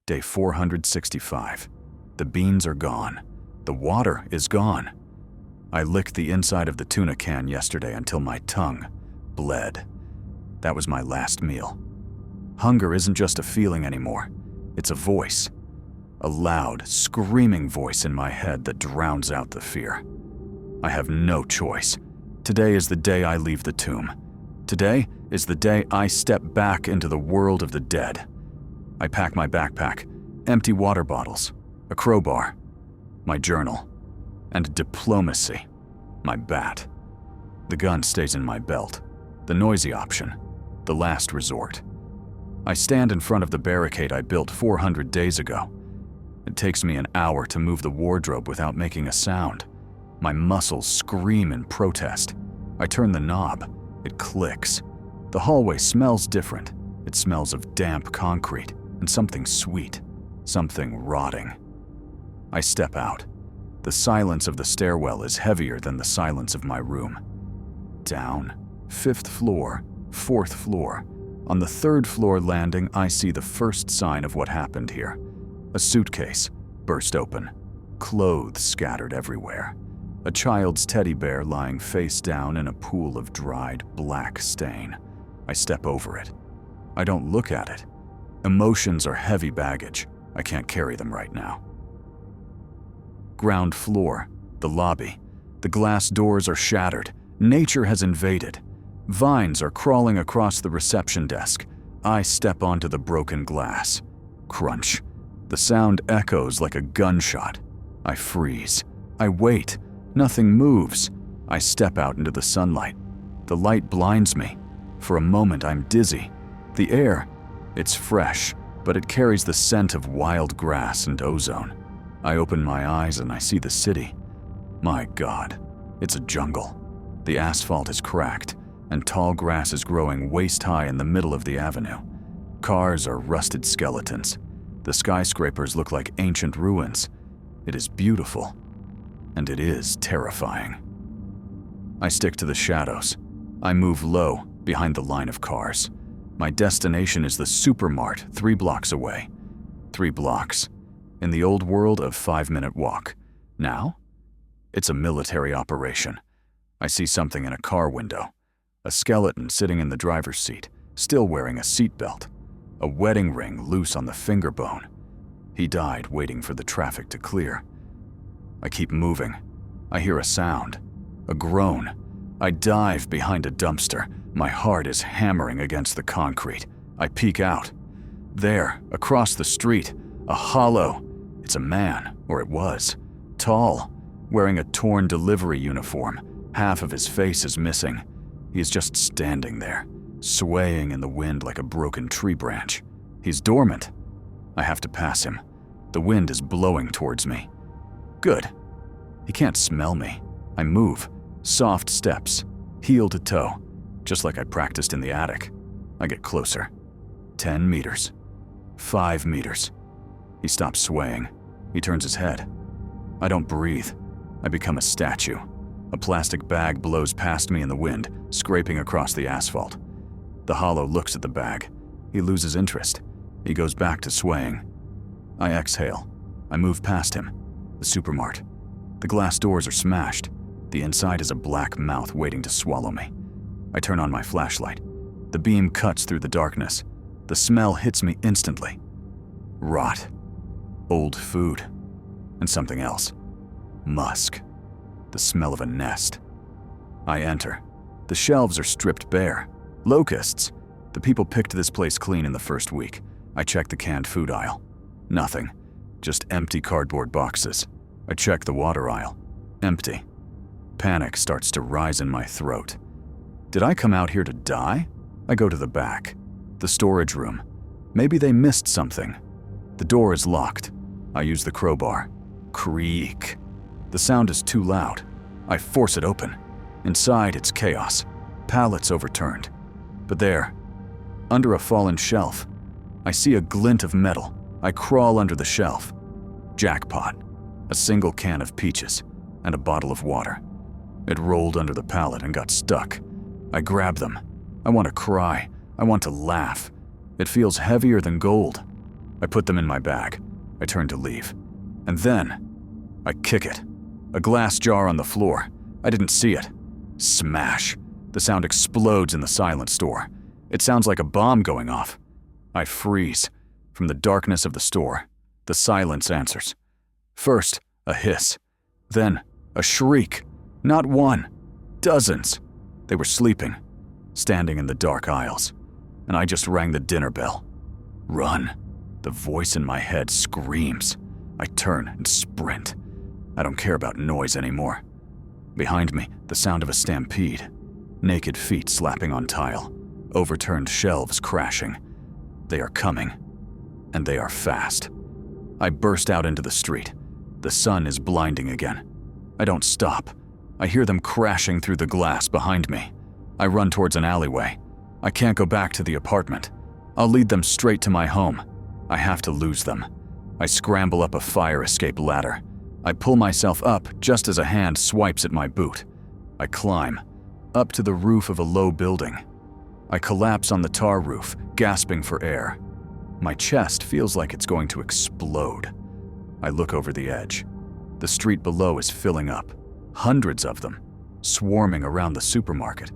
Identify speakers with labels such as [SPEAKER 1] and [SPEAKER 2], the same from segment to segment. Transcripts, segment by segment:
[SPEAKER 1] Day 465. The beans are gone. The water is gone. I licked the inside of the tuna can yesterday until my tongue bled. That was my last meal. Hunger isn't just a feeling anymore. It's a voice. A loud, screaming voice in my head that drowns out the fear. I have no choice. Today is the day I leave the tomb. Today is the day I step back into the world of the dead. I pack my backpack, empty water bottles, a crowbar, my journal, and diplomacy, my bat. The gun stays in my belt, the noisy option, the last resort. I stand in front of the barricade I built 400 days ago. It takes me an hour to move the wardrobe without making a sound. My muscles scream in protest. I turn the knob. It clicks. The hallway smells different. It smells of damp concrete and something sweet, something rotting. I step out. The silence of the stairwell is heavier than the silence of my room. Down, 5th floor, 4th floor. On the 3rd floor landing, I see the first sign of what happened here. A suitcase burst open, clothes scattered everywhere. A child's teddy bear lying face down in a pool of dried, black stain. I step over it. I don't look at it. Emotions are heavy baggage. I can't carry them right now. Ground floor, the lobby. The glass doors are shattered. Nature has invaded. Vines are crawling across the reception desk. I step onto the broken glass. Crunch. The sound echoes like a gunshot. I freeze. I wait. Nothing moves. I step out into the sunlight. The light blinds me. For a moment, I'm dizzy. The air, it's fresh, but it carries the scent of wild grass and ozone. I open my eyes and I see the city. My God, it's a jungle. The asphalt is cracked, and tall grass is growing waist-high in the middle of the avenue. Cars are rusted skeletons. The skyscrapers look like ancient ruins. It is beautiful, and it is terrifying. I stick to the shadows. I move low, behind the line of cars. My destination is the Supermart 3 blocks away. 3 blocks. In the old world, a 5-minute walk. Now, it's a military operation. I see something in a car window. A skeleton sitting in the driver's seat, still wearing a seatbelt. A wedding ring loose on the finger bone. He died waiting for the traffic to clear. I keep moving. I hear a sound, a groan. I dive behind a dumpster. My heart is hammering against the concrete. I peek out. There, across the street, a hollow. It's a man, or it was. Tall, wearing a torn delivery uniform. Half of his face is missing. He is just standing there, swaying in the wind like a broken tree branch. He's dormant. I have to pass him. The wind is blowing towards me. Good. He can't smell me. I move. Soft steps, heel to toe, just like I practiced in the attic. I get closer. 10 meters. 5 meters. He stops swaying. He turns his head. I don't breathe. I become a statue. A plastic bag blows past me in the wind, scraping across the asphalt. The hollow looks at the bag. He loses interest. He goes back to swaying. I exhale. I move past him. The Supermart. The glass doors are smashed. The inside is a black mouth waiting to swallow me. I turn on my flashlight. The beam cuts through the darkness. The smell hits me instantly. Rot. Old food. And something else. Musk. The smell of a nest. I enter. The shelves are stripped bare. Locusts. The people picked this place clean in the first week. I check the canned food aisle. Nothing. Just empty cardboard boxes. I check the water aisle. Empty. Panic starts to rise in my throat. Did I come out here to die? I go to the back. The storage room. Maybe they missed something. The door is locked. I use the crowbar. Creak. The sound is too loud. I force it open. Inside, it's chaos. Pallets overturned. But there, under a fallen shelf, I see a glint of metal. I crawl under the shelf. Jackpot. A single can of peaches and a bottle of water. It rolled under the pallet and got stuck. I grab them. I want to cry. I want to laugh. It feels heavier than gold. I put them in my bag. I turn to leave. And then, I kick it. A glass jar on the floor. I didn't see it. Smash. The sound explodes in the silent store. It sounds like a bomb going off. I freeze. From the darkness of the store, the silence answers. First, a hiss. Then, a shriek. Not one. Dozens. They were sleeping, standing in the dark aisles. And I just rang the dinner bell. Run. The voice in my head screams. I turn and sprint. I don't care about noise anymore. Behind me, the sound of a stampede. Naked feet slapping on tile. Overturned shelves crashing. They are coming. And they are fast. I burst out into the street. The sun is blinding again. I don't stop. I hear them crashing through the glass behind me. I run towards an alleyway. I can't go back to the apartment. I'll lead them straight to my home. I have to lose them. I scramble up a fire escape ladder. I pull myself up just as a hand swipes at my boot. I climb, up to the roof of a low building. I collapse on the tar roof, gasping for air. My chest feels like it's going to explode. I look over the edge. The street below is filling up. Hundreds of them, swarming around the supermarket.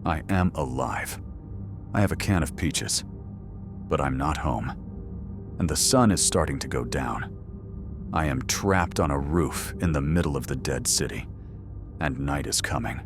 [SPEAKER 1] I am alive. I have a can of peaches, but I'm not home. And the sun is starting to go down. I am trapped on a roof in the middle of the dead city, and night is coming.